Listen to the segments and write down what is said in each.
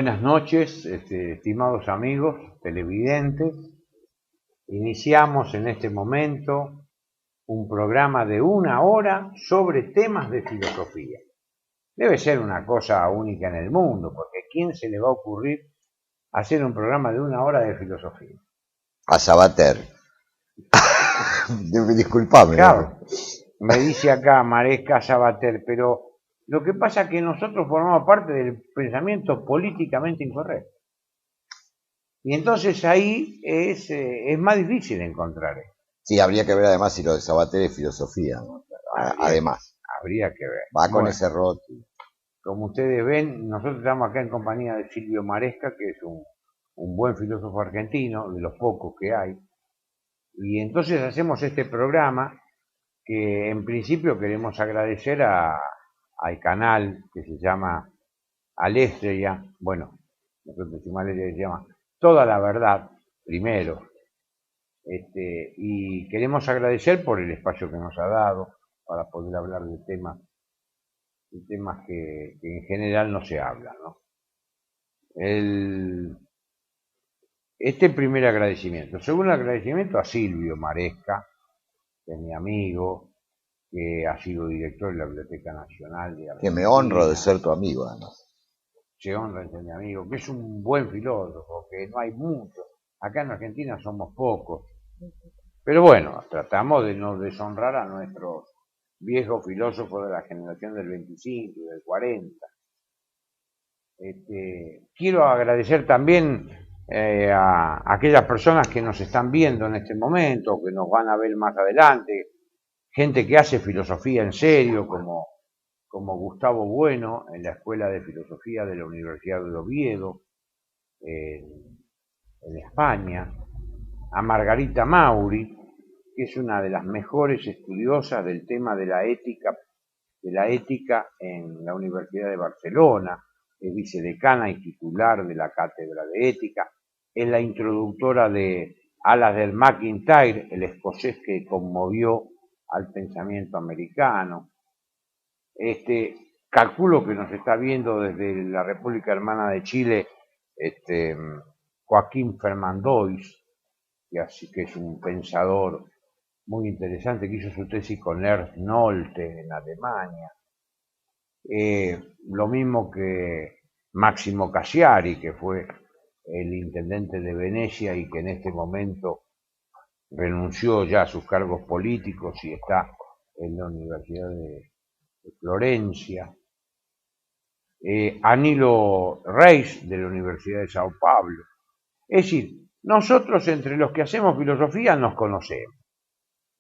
Buenas noches, estimados amigos televidentes. Iniciamos en este momento un programa de 1 hora sobre temas de filosofía. Debe ser una cosa única en el mundo, porque ¿quién se le va a ocurrir hacer un programa de 1 hora de filosofía? A Sabater. Disculpame. Claro, me dice acá Maresca Sabater, pero lo que pasa es que nosotros formamos parte del pensamiento políticamente incorrecto. Y entonces ahí es más difícil encontrar esto. Sí, habría que ver además si lo de Sabater es filosofía, ¿no? Además. Habría que ver. Va con ese rótulo. Como ustedes ven, nosotros estamos acá en compañía de Silvio Maresca, que es un buen filósofo argentino, de los pocos que hay. Y entonces hacemos este programa que en principio queremos agradecer al canal que se llama Alestria, bueno, nosotros decimos Alestria, se llama Toda la Verdad, primero. Y queremos agradecer por el espacio que nos ha dado para poder hablar de temas que en general no se hablan, ¿no? Este primer agradecimiento. Segundo agradecimiento a Silvio Maresca, que es mi amigo, que ha sido director de la Biblioteca Nacional de Argentina. Que me honro de ser tu amigo, además. Se honra en ser mi amigo, que es un buen filósofo, que no hay muchos. Acá en Argentina somos pocos. Pero bueno, tratamos de no deshonrar a nuestros viejos filósofos de la generación del 25 y del 40. Quiero agradecer también a aquellas personas que nos están viendo en este momento, que nos van a ver más adelante, gente que hace filosofía en serio, como Gustavo Bueno, en la Escuela de Filosofía de la Universidad de Oviedo, en España, a Margarita Mauri, que es una de las mejores estudiosas del tema de la ética en la Universidad de Barcelona, es vicedecana y titular de la Cátedra de Ética, es la introductora de Alasdair MacIntyre, el escocés que conmovió al pensamiento americano. Calculo que nos está viendo desde la República Hermana de Chile Joaquín Fernández, que es un pensador muy interesante, que hizo su tesis con Ernst Nolte en Alemania. Lo mismo que Máximo Cassiari, que fue el intendente de Venecia y que en este momento renunció ya a sus cargos políticos y está en la Universidad de Florencia. Anilo Reis, de la Universidad de Sao Paulo. Es decir, nosotros entre los que hacemos filosofía nos conocemos.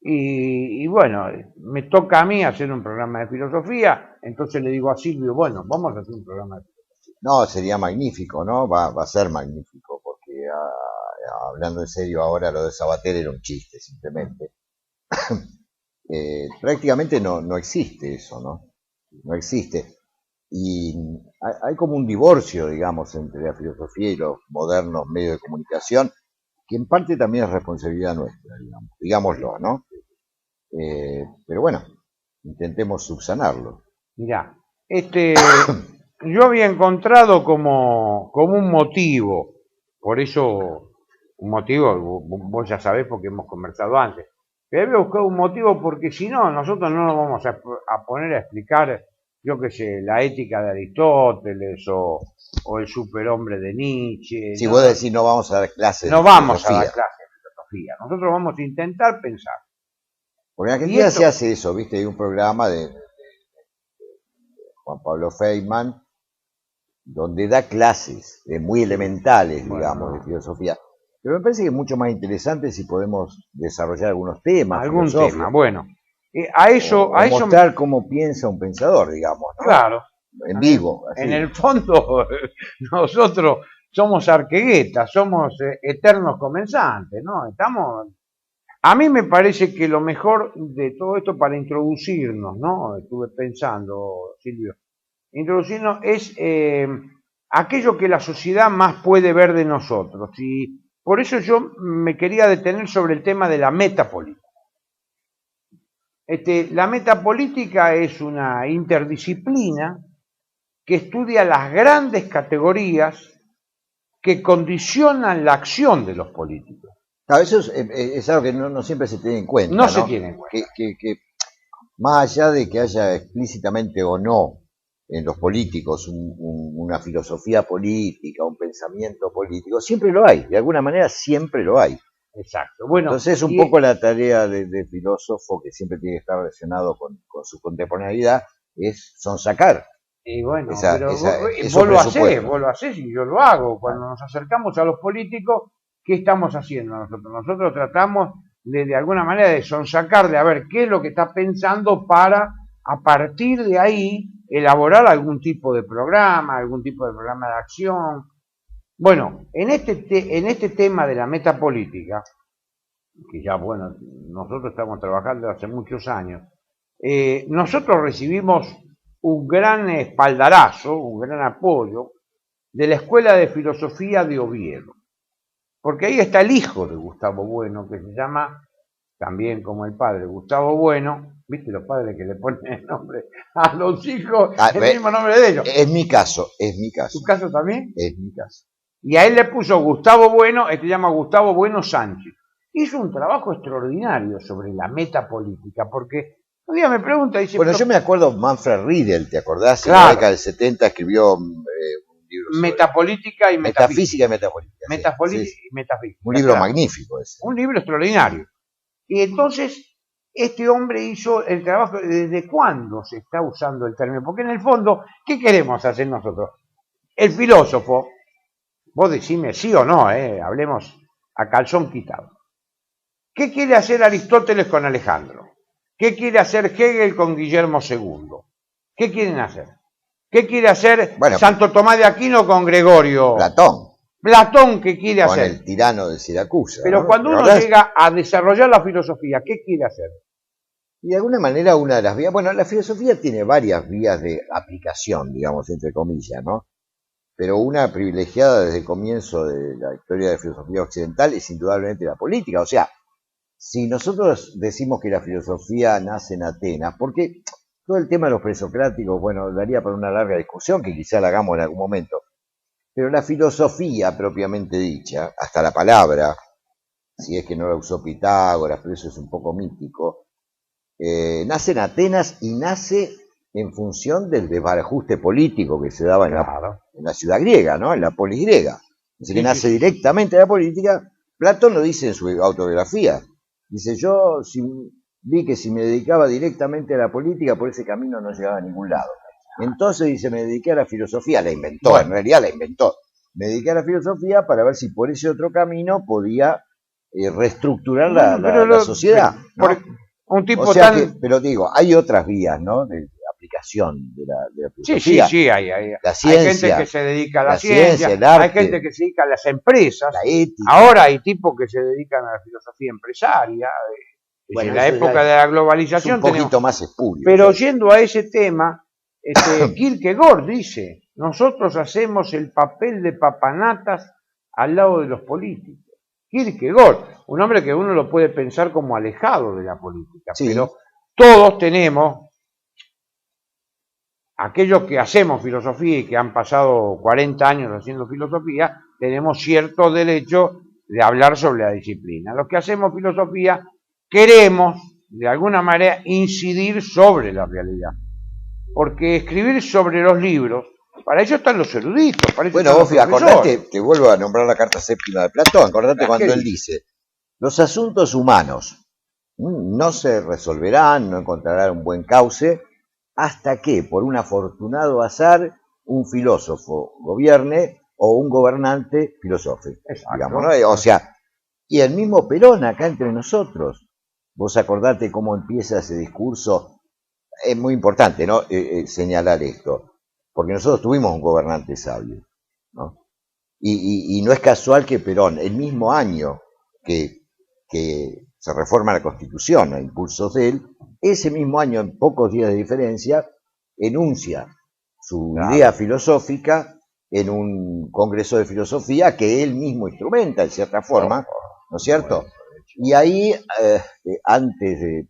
Y bueno, me toca a mí hacer un programa de filosofía, entonces le digo a Silvio, bueno, vamos a hacer un programa de filosofía. No, sería magnífico, ¿no? Va a ser magnífico, porque hablando en serio ahora, lo de Sabater era un chiste, simplemente. Prácticamente no existe eso, ¿no? No existe. Y hay como un divorcio, digamos, entre la filosofía y los modernos medios de comunicación, que en parte también es responsabilidad nuestra, digámoslo, ¿no? Pero bueno, intentemos subsanarlo. Mirá, yo había encontrado como un motivo, por eso, un motivo, vos ya sabés porque hemos conversado antes, pero había buscado un motivo porque si no, nosotros no nos vamos a poner a explicar, yo qué sé, la ética de Aristóteles o el superhombre de Nietzsche. Si vos decís no vamos a dar clases no vamos a dar clases de filosofía, nosotros vamos a intentar pensar. Porque en Argentina se hace eso, ¿viste? Hay un programa de Juan Pablo Feynman donde da clases muy elementales, digamos, de filosofía. Pero me parece que es mucho más interesante si podemos desarrollar algunos temas. Algún tema, bueno. A eso mostrar cómo piensa un pensador, digamos, ¿no? Claro. En vivo. Así. En el fondo, nosotros somos arqueguetas, somos eternos comenzantes, ¿no? A mí me parece que lo mejor de todo esto para introducirnos, ¿no? Estuve pensando, Silvio, introducirnos es aquello que la sociedad más puede ver de nosotros. Y por eso yo me quería detener sobre el tema de la metapolítica. La metapolítica es una interdisciplina que estudia las grandes categorías que condicionan la acción de los políticos. Claro, eso es algo que no siempre se tiene en cuenta, No se tiene en cuenta. Que más allá de que haya explícitamente o no en los políticos una filosofía política, un pensamiento político, siempre lo hay, de alguna manera siempre lo hay. Exacto. Bueno, entonces un poco la tarea de filósofo, que siempre tiene que estar relacionado con su contemporaneidad, es sonsacar. Y bueno, pero vos lo hacés y yo lo hago. Cuando nos acercamos a los políticos, ¿qué estamos haciendo nosotros? Nosotros tratamos de alguna manera de sonsacar, de a ver qué es lo que está pensando para, a partir de ahí, elaborar algún tipo de programa de acción. Bueno, en este tema de la metapolítica, que ya, bueno, nosotros estamos trabajando hace muchos años, nosotros recibimos un gran espaldarazo, un gran apoyo de la Escuela de Filosofía de Oviedo, porque ahí está el hijo de Gustavo Bueno, que se llama, también como el padre, Gustavo Bueno. ¿Viste los padres que le ponen el nombre a los hijos, el mismo nombre de ellos? Es mi caso. ¿Tu caso también? Es mi caso. Y a él le puso Gustavo Bueno, se llama Gustavo Bueno Sánchez. Hizo un trabajo extraordinario sobre la metapolítica, porque un día me pregunta, dice... Bueno, yo me acuerdo Manfred Riedel, ¿te acordás? Claro. En la década del 70 escribió un libro sobre Metapolítica y metafísica y metapolítica. Metapolítica y metafísica. Un libro magnífico ese. Un libro extraordinario. Y entonces, este hombre hizo el trabajo. ¿Desde cuándo se está usando el término? Porque en el fondo, ¿qué queremos hacer nosotros? El filósofo, vos decime sí o no, hablemos a calzón quitado. ¿Qué quiere hacer Aristóteles con Alejandro? ¿Qué quiere hacer Hegel con Guillermo II? ¿Qué quieren hacer? ¿Qué quiere hacer Santo Tomás de Aquino con Gregorio? Platón, ¿qué quiere hacer? Con el tirano de Siracusa. Pero cuando uno llega a desarrollar la filosofía, ¿qué quiere hacer? Y de alguna manera una de las vías, bueno, la filosofía tiene varias vías de aplicación, digamos, entre comillas, ¿no? Pero una privilegiada desde el comienzo de la historia de la filosofía occidental es indudablemente la política. O sea, si nosotros decimos que la filosofía nace en Atenas, porque todo el tema de los presocráticos, bueno, daría para una larga discusión que quizá la hagamos en algún momento, pero la filosofía propiamente dicha, hasta la palabra, si es que no la usó Pitágoras, pero eso es un poco mítico, nace en Atenas y nace en función del desbarajuste político que se daba en la ciudad griega, ¿no? En la polis griega. Dice que nace directamente de la política. Platón lo dice en su autobiografía. Dice, yo vi que si me dedicaba directamente a la política, por ese camino no llegaba a ningún lado. Entonces dice, me dediqué a la filosofía, la inventó, en realidad la inventó. Me dediqué a la filosofía para ver si por ese otro camino podía reestructurar la sociedad, ¿no? Un tipo pero digo, hay otras vías, ¿no? De aplicación de la filosofía. Sí, hay. La ciencia, hay gente que se dedica a la ciencia, el arte, hay gente que se dedica a las empresas, la ética. Ahora hay tipos que se dedican a la filosofía empresaria. En la época de la globalización es un poquito más espurio. Pero yendo a ese tema, Kierkegaard dice, nosotros hacemos el papel de papanatas al lado de los políticos. Kierkegaard, un hombre que uno lo puede pensar como alejado de la política, pero todos tenemos, aquellos que hacemos filosofía y que han pasado 40 años haciendo filosofía, tenemos cierto derecho de hablar sobre la disciplina. Los que hacemos filosofía queremos, de alguna manera, incidir sobre la realidad. Porque escribir sobre los libros, para eso están los eruditos. Bueno, vos acordate, te vuelvo a nombrar la carta séptima de Platón, acordate cuando él dice, los asuntos humanos no se resolverán, no encontrarán un buen cauce, hasta que, por un afortunado azar, un filósofo gobierne o un gobernante filosofe. Digamos, ¿no? O sea, y el mismo Perón acá entre nosotros. Vos acordate cómo empieza ese discurso. Es muy importante, ¿no? Señalar esto, porque nosotros tuvimos un gobernante sabio, ¿no? Y no es casual que Perón, el mismo año que se reforma la Constitución a impulsos de él, ese mismo año, en pocos días de diferencia, enuncia su idea filosófica en un congreso de filosofía que él mismo instrumenta, en cierta forma, ¿no es cierto? Y ahí, antes de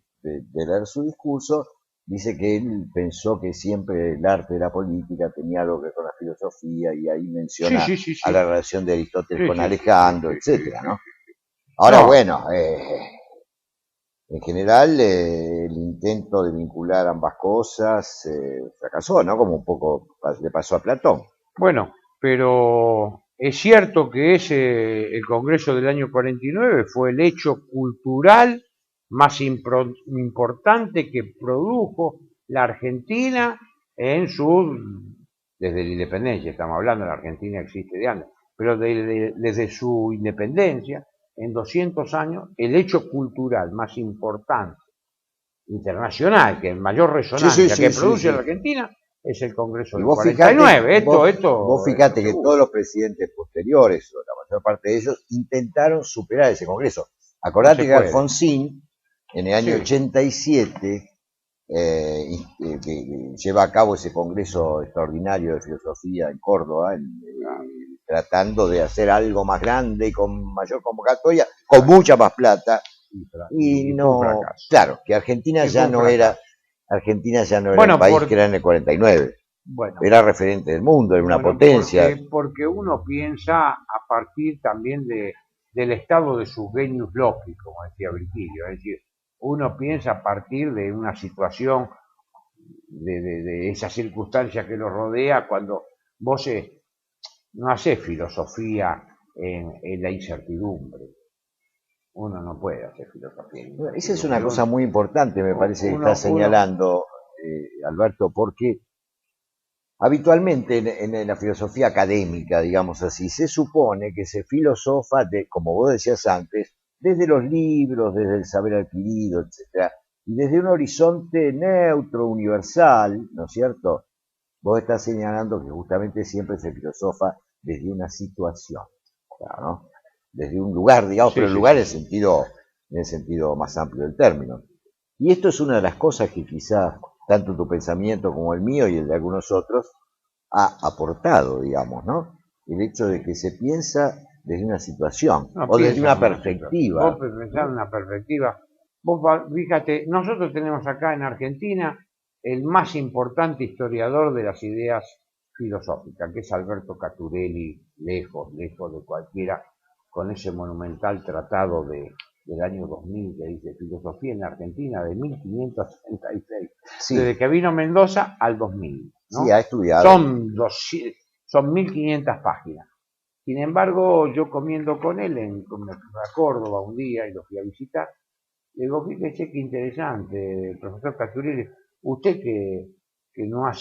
leer su discurso, dice que él pensó que siempre el arte de la política tenía algo que ver con la filosofía, y ahí menciona Sí. a la relación de Aristóteles con Sí. Alejandro, etcétera, ¿no? Ahora, No, bueno, en general el intento de vincular ambas cosas fracasó, ¿no? Como un poco le pasó a Platón. bueno, pero es cierto que el Congreso del año 49 fue el hecho cultural más importante que produjo la Argentina desde la independencia, estamos hablando, la Argentina existe de antes, pero desde su independencia, en 200 años, el hecho cultural más importante, internacional, que en mayor resonancia que produce la Argentina, es el Congreso del 49. Vos fijate que todos los presidentes posteriores, o la mayor parte de ellos, intentaron superar ese Congreso. Acordate que Alfonsín, en el año 87, que lleva a cabo ese Congreso extraordinario de filosofía en Córdoba, tratando de hacer algo más grande y con mayor convocatoria, con mucha más plata, y no, claro, que Argentina ya no era el país que era en el 49. Bueno, era referente del mundo, era una potencia. Porque uno piensa a partir también del estado de sus genius loci, como decía Virgilio, es decir, uno piensa a partir de una situación, de esa circunstancia que lo rodea, cuando vos no haces filosofía en la incertidumbre. Uno no puede hacer filosofía. Esa es una cosa muy importante, me parece, que está señalando Alberto, porque habitualmente en la filosofía académica, digamos así, se supone que se filosofa, como vos decías antes, desde los libros, desde el saber adquirido, etcétera, y desde un horizonte neutro, universal, ¿no es cierto? Vos estás señalando que justamente siempre se filosofa desde una situación, ¿no? Desde un lugar, digamos, pero el lugar en el sentido más amplio del término. Y esto es una de las cosas que quizás tanto tu pensamiento como el mío y el de algunos otros ha aportado, digamos, ¿no? El hecho de que se piensa desde una situación, o desde una perspectiva. Vos pensás en una perspectiva. Vos fíjate, nosotros tenemos acá en Argentina el más importante historiador de las ideas filosóficas, que es Alberto Caturelli, lejos de cualquiera, con ese monumental tratado del año 2000 que dice Filosofía en la Argentina, de 1566, desde que vino Mendoza al 2000, ¿no? Sí, ha estudiado. Son 1500 páginas. Sin embargo, yo comiendo con él me fui a Córdoba un día y lo fui a visitar, le digo, fíjese qué interesante, profesor Caturelli, usted que no ha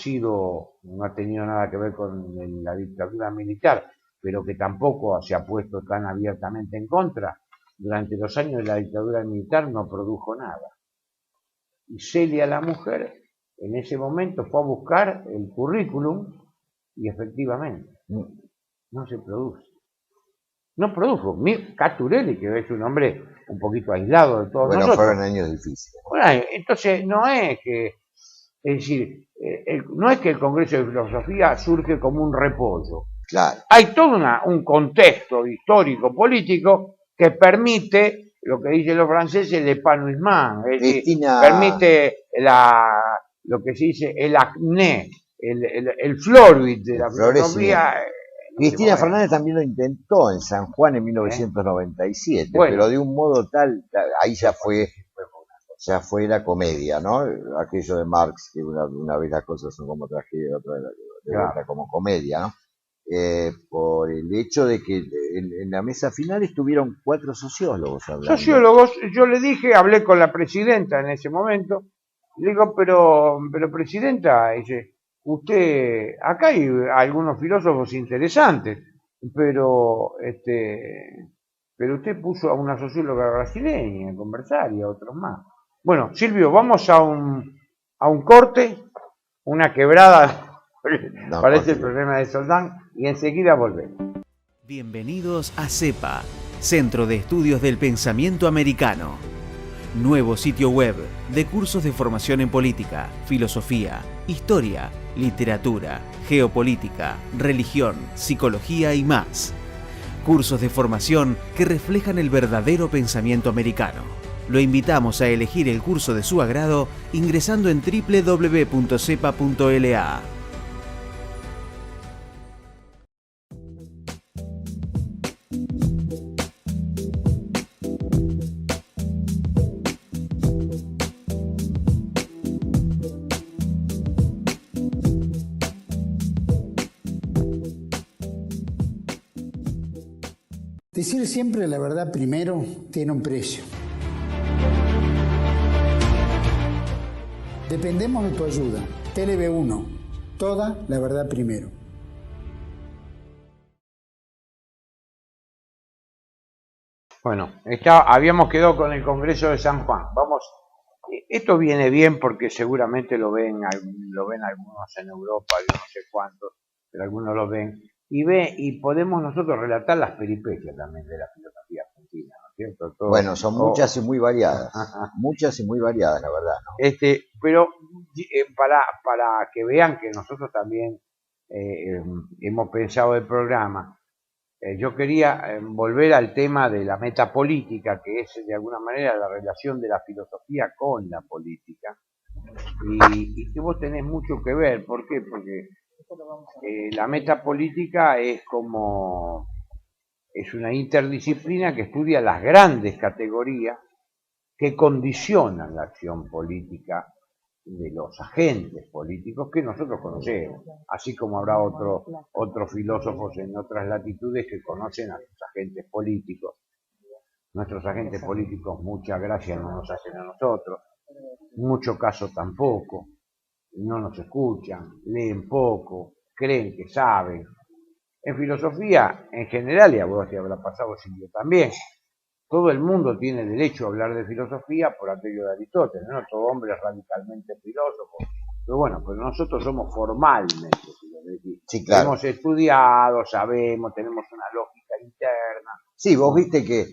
tenido nada que ver con la dictadura militar, pero que tampoco se ha puesto tan abiertamente en contra, durante los años de la dictadura militar no produjo nada. Y Celia, la mujer, en ese momento fue a buscar el currículum y efectivamente no se produce. No produjo. Caturelli, que es un hombre un poquito aislado de todos nosotros. Bueno, fueron años difíciles. Bueno, entonces no es que, es decir, no es que el Congreso de Filosofía surge como un repollo. Claro. Hay todo un contexto histórico, político, que permite, lo que dicen los franceses, el épanouissement, es decir, permite lo que se dice el acné, el floruit de la filosofía. Cristina Fernández también lo intentó en San Juan en 1997, pero de un modo tal, ahí ya fue la comedia, ¿no? Aquello de Marx, que una vez las cosas son como tragedia, otra como comedia, ¿no? Por el hecho de que en la mesa final estuvieron 4 sociólogos hablando. Sociólogos, yo le dije, hablé con la presidenta en ese momento, le digo, pero presidenta, dice, usted, acá hay algunos filósofos interesantes, pero usted puso a una socióloga brasileña a conversar y a otros más. Bueno, Silvio, vamos a un corte, una quebrada. Parece el problema de Soldán y enseguida volvemos. Bienvenidos a CEPA, Centro de Estudios del Pensamiento Americano. Nuevo sitio web de cursos de formación en política, filosofía, historia, literatura, geopolítica, religión, psicología y más. Cursos de formación que reflejan el verdadero pensamiento americano. Lo invitamos a elegir el curso de su agrado ingresando en www.cepa.la. Decir siempre la verdad primero tiene un precio. Dependemos de tu ayuda. TLB1, toda la verdad primero. Bueno, habíamos quedado con el Congreso de San Juan. Esto viene bien porque seguramente lo ven algunos en Europa, yo no sé cuántos, pero algunos lo ven. Y podemos nosotros relatar las peripecias también de la filosofía argentina, ¿no es cierto? Bueno, son muchas y muy variadas, muchas y muy variadas, la verdad, ¿no? Pero para que vean que nosotros también hemos pensado el programa, yo quería volver al tema de la metapolítica, que es de alguna manera la relación de la filosofía con la política, y que vos tenés mucho que ver. ¿Por qué? Porque la metapolítica es una interdisciplina que estudia las grandes categorías que condicionan la acción política de los agentes políticos que nosotros conocemos, así como habrá otros filósofos en otras latitudes que conocen a sus agentes políticos. Nuestros agentes políticos mucha gracia no nos hacen a nosotros, mucho caso tampoco, no nos escuchan, leen poco, creen que saben. En filosofía, en general, y a vos te habrá pasado, Silvio, también, todo el mundo tiene derecho a hablar de filosofía por aquello de Aristóteles, ¿no? Todo hombre es radicalmente filósofo. Pero bueno, pues nosotros somos formalmente filósofos. Sí, claro. Hemos estudiado, sabemos, tenemos una lógica interna. Sí, vos viste que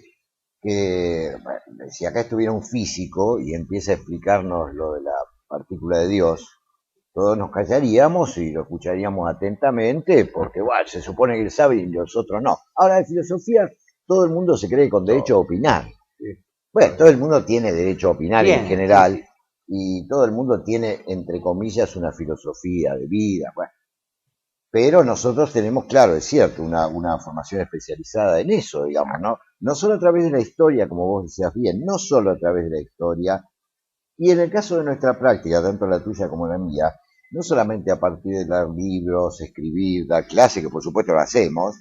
si acá estuviera un físico y empieza a explicarnos lo de la partícula de Dios, todos nos callaríamos y lo escucharíamos atentamente, porque bueno, se supone que él sabe y nosotros no. Ahora, en filosofía, todo el mundo se cree con derecho a opinar. Bueno, todo el mundo tiene derecho a opinar en general, y todo el mundo tiene, entre comillas, una filosofía de vida. Bueno, pero nosotros tenemos, claro, es cierto, una formación especializada en eso, digamos, ¿no? No solo a través de la historia, como vos decías bien, no solo a través de la historia, y en el caso de nuestra práctica, tanto la tuya como la mía, no solamente a partir de leer libros, escribir, dar clase, que por supuesto lo hacemos,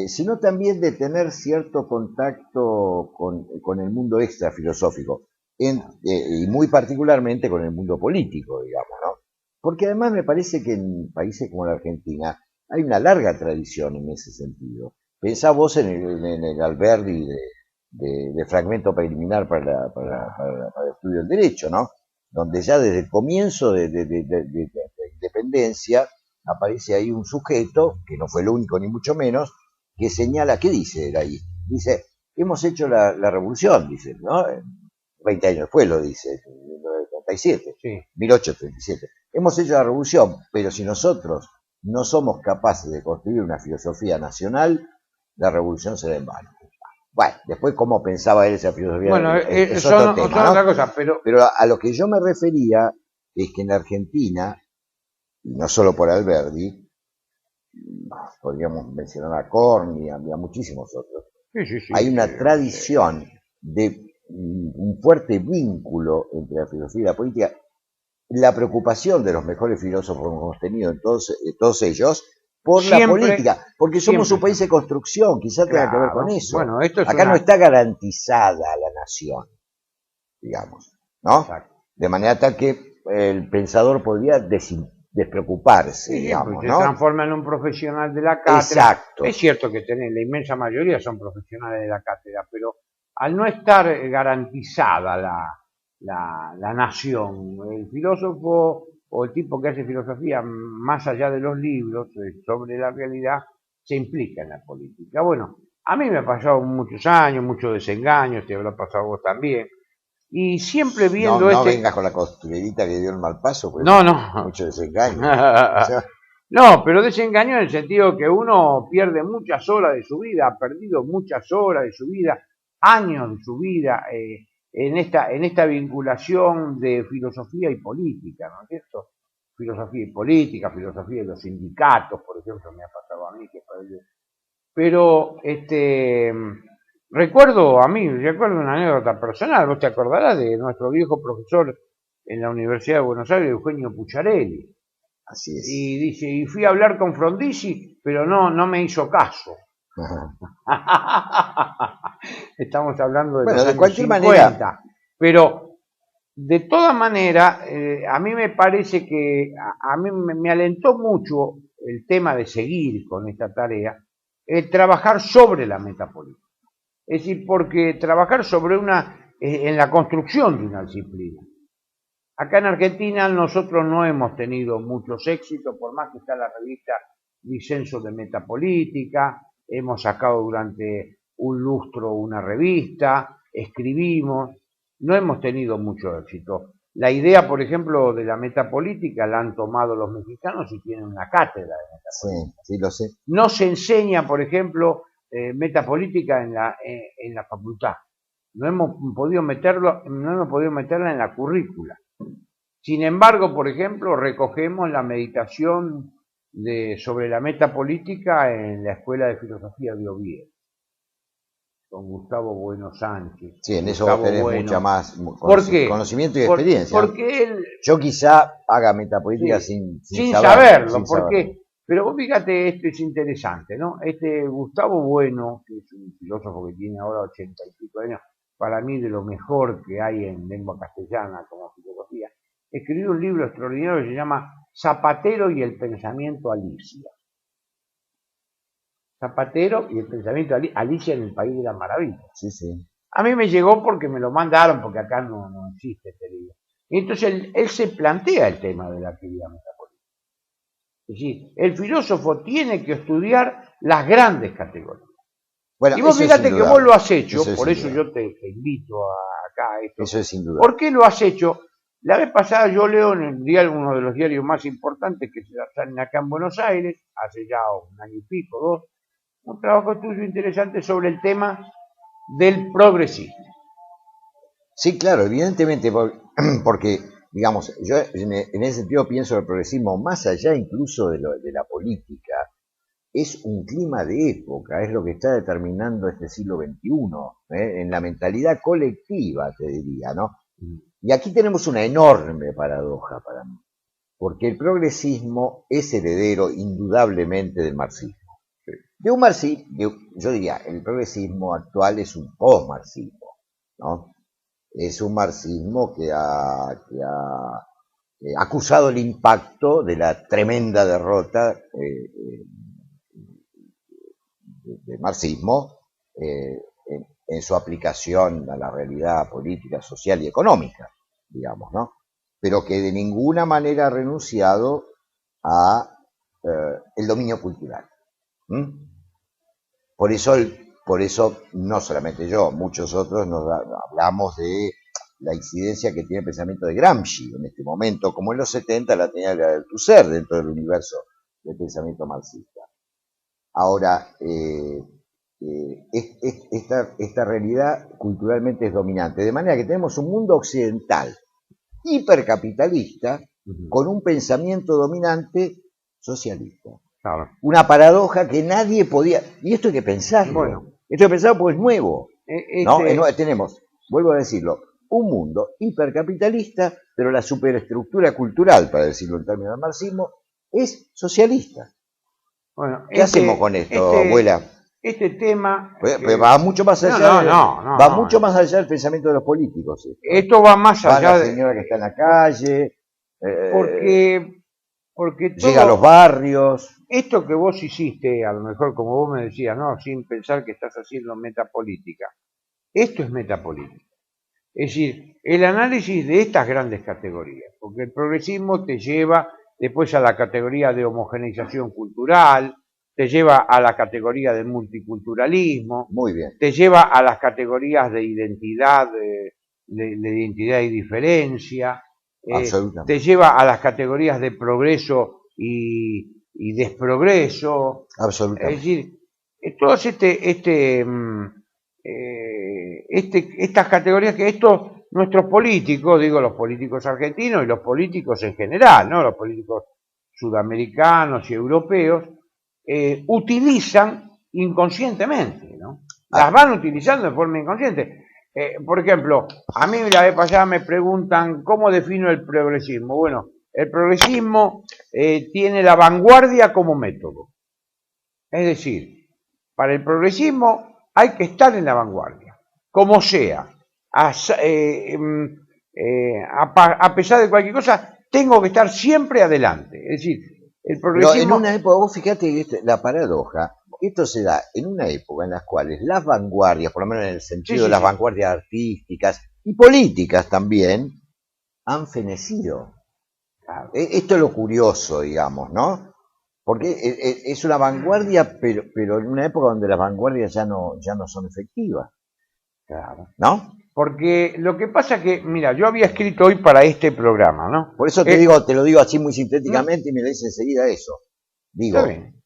sino también de tener cierto contacto con el mundo extra filosófico, y muy particularmente con el mundo político, digamos, ¿no? Porque además me parece que en países como la Argentina hay una larga tradición en ese sentido. Pensá vos en el Alberdi de fragmento preliminar para el estudio del derecho, ¿no? Donde ya desde el comienzo de independencia aparece ahí un sujeto, que no fue el único ni mucho menos, que señala, ¿qué dice él ahí? Dice, hemos hecho la revolución, dice, ¿no? 20 años después lo dice, 1937, sí. 1837. Hemos hecho la revolución, pero si nosotros no somos capaces de construir una filosofía nacional, la revolución será en vano. Bueno, después cómo pensaba él esa filosofía. Bueno, es otro tema, ¿no? Otra cosa, pero a lo que yo me refería es que en Argentina, y no solo por Alberdi, podríamos mencionar a Corny, había muchísimos otros. Sí, hay una tradición de un fuerte vínculo entre la filosofía y la política. La preocupación de los mejores filósofos que hemos tenido en todos ellos por la política, porque somos un país de construcción, quizás tenga que ver con eso. Bueno, acá no está garantizada la nación, digamos, ¿no? Exacto. De manera tal que el pensador podría despreocuparse, digamos, ¿no? Se transforma en un profesional de la cátedra. Exacto. Es cierto que la inmensa mayoría son profesionales de la cátedra, pero al no estar garantizada la nación, el filósofo o el tipo que hace filosofía más allá de los libros sobre la realidad se implica en la política. Bueno, a mí me ha pasado muchos años, muchos desengaños, te habrá pasado a vos también, y siempre viendo no vengas con la costurerita que dio el mal paso, pues no mucho desengaño. No, pero desengaño en el sentido que uno pierde muchas horas de su vida, ha perdido muchas horas de su vida, años de su vida, en esta vinculación de filosofía y política, ¿no es cierto? Filosofía y política, filosofía de los sindicatos, por ejemplo, me ha pasado a mí, pero recuerdo una anécdota personal. Vos te acordarás de nuestro viejo profesor en la Universidad de Buenos Aires, Eugenio Pucciarelli. Así es. Y dice, y fui a hablar con Frondizi, pero no me hizo caso. Estamos hablando de bueno, los de años cualquier 50. manera. Pero de todas maneras, a mí me parece que a mí me alentó mucho el tema de seguir con esta tarea, el trabajar sobre la metapolítica. Es decir, porque trabajar sobre en la construcción de una disciplina. Acá en Argentina nosotros no hemos tenido muchos éxitos, por más que está la revista Disenso de Metapolítica, hemos sacado durante un lustro una revista, escribimos, no hemos tenido mucho éxito. La idea, por ejemplo, de la metapolítica la han tomado los mexicanos y tienen una cátedra de metapolítica. Sí, lo sé. No se enseña, por ejemplo, metapolítica en la facultad. No hemos podido meterla en la currícula. Sin embargo, por ejemplo, recogemos la meditación sobre la metapolítica en la Escuela de Filosofía de Oviedo, con Gustavo Bueno Sánchez. Sí, en eso vos tenés mucha más conocimiento y ¿Por experiencia. Porque él, yo quizá haga metapolítica sí, sin saberlo. Sin saberlo. Pero vos fíjate, esto es interesante, ¿no? Gustavo Bueno, que es un filósofo que tiene ahora 80 y pico años, para mí de lo mejor que hay en lengua castellana como filosofía, escribió un libro extraordinario que se llama Zapatero y el pensamiento Alicia. Zapatero y el pensamiento Alicia en el País de las Maravillas. Sí, sí. A mí me llegó porque me lo mandaron, porque acá no existe este libro. Y entonces él se plantea el tema de la actividad metapolítica. Es decir, el filósofo tiene que estudiar las grandes categorías. Bueno, y vos fíjate que vos lo has hecho, por eso yo te invito acá a esto. Eso es sin duda. ¿Por qué lo has hecho? La vez pasada yo leo en uno de los diarios más importantes que se salen acá en Buenos Aires, hace ya un año y pico, 2, un trabajo tuyo interesante sobre el tema del progresismo. Sí, claro, evidentemente, porque, digamos, yo en ese sentido pienso que el progresismo, más allá incluso de la política, es un clima de época, es lo que está determinando este siglo XXI, en la mentalidad colectiva, te diría, ¿no? Y aquí tenemos una enorme paradoja para mí, porque el progresismo es heredero indudablemente del marxismo. De un marxismo, yo diría, el progresismo actual es un post-marxismo, ¿no? Es un marxismo que ha acusado el impacto de la tremenda derrota del marxismo en su aplicación a la realidad política, social y económica, digamos, ¿no? Pero que de ninguna manera ha renunciado a el dominio cultural. Por eso no solamente yo, muchos otros hablamos de la incidencia que tiene el pensamiento de Gramsci en este momento, como en los 70 la tenía la de Althusser dentro del universo del pensamiento marxista. Ahora, esta realidad culturalmente es dominante, de manera que tenemos un mundo occidental hipercapitalista con un pensamiento dominante socialista. Claro. Una paradoja que nadie podía... Y esto hay que pensarlo. Bueno. Esto hay que pensarlo porque es nuevo. ¿No? Tenemos, vuelvo a decirlo, un mundo hipercapitalista, pero la superestructura cultural, para decirlo en términos del marxismo, es socialista. Bueno, ¿Qué hacemos con esto, abuela? Este tema... Pues va mucho más allá mucho más allá del pensamiento de los políticos. Esto va más allá de... la señora que está en la calle... Porque llega a los barrios. Esto que vos hiciste, a lo mejor como vos me decías, ¿no? Sin pensar que estás haciendo metapolítica. Esto es metapolítica. Es decir, el análisis de estas grandes categorías. Porque el progresismo te lleva después a la categoría de homogeneización cultural, te lleva a la categoría de multiculturalismo. Muy bien. Te lleva a las categorías de identidad, de identidad y diferencia. Te lleva a las categorías de progreso y desprogreso. Absolutamente. Es decir, todos estas categorías que nuestros políticos, digo los políticos argentinos y los políticos en general, ¿no? Los políticos sudamericanos y europeos, utilizan inconscientemente, ¿no? Las van utilizando de forma inconsciente. Por ejemplo, a mí la vez pasada me preguntan cómo defino el progresismo. Bueno, el progresismo tiene la vanguardia como método. Es decir, para el progresismo hay que estar en la vanguardia, como sea. A pesar de cualquier cosa, tengo que estar siempre adelante. Es decir, el progresismo... Pero en una época, vos fíjate la paradoja, esto se da en una época en las cuales las vanguardias, por lo menos en el sentido de las vanguardias artísticas y políticas también, han fenecido. Claro. Esto es lo curioso, digamos, ¿no? Porque es una vanguardia, pero en una época donde las vanguardias ya no son efectivas. Claro. ¿No? Porque lo que pasa es que, mira, yo había escrito hoy para este programa, ¿no? Por eso te lo digo así muy sintéticamente, ¿no? Y me lo dice enseguida eso. Digo,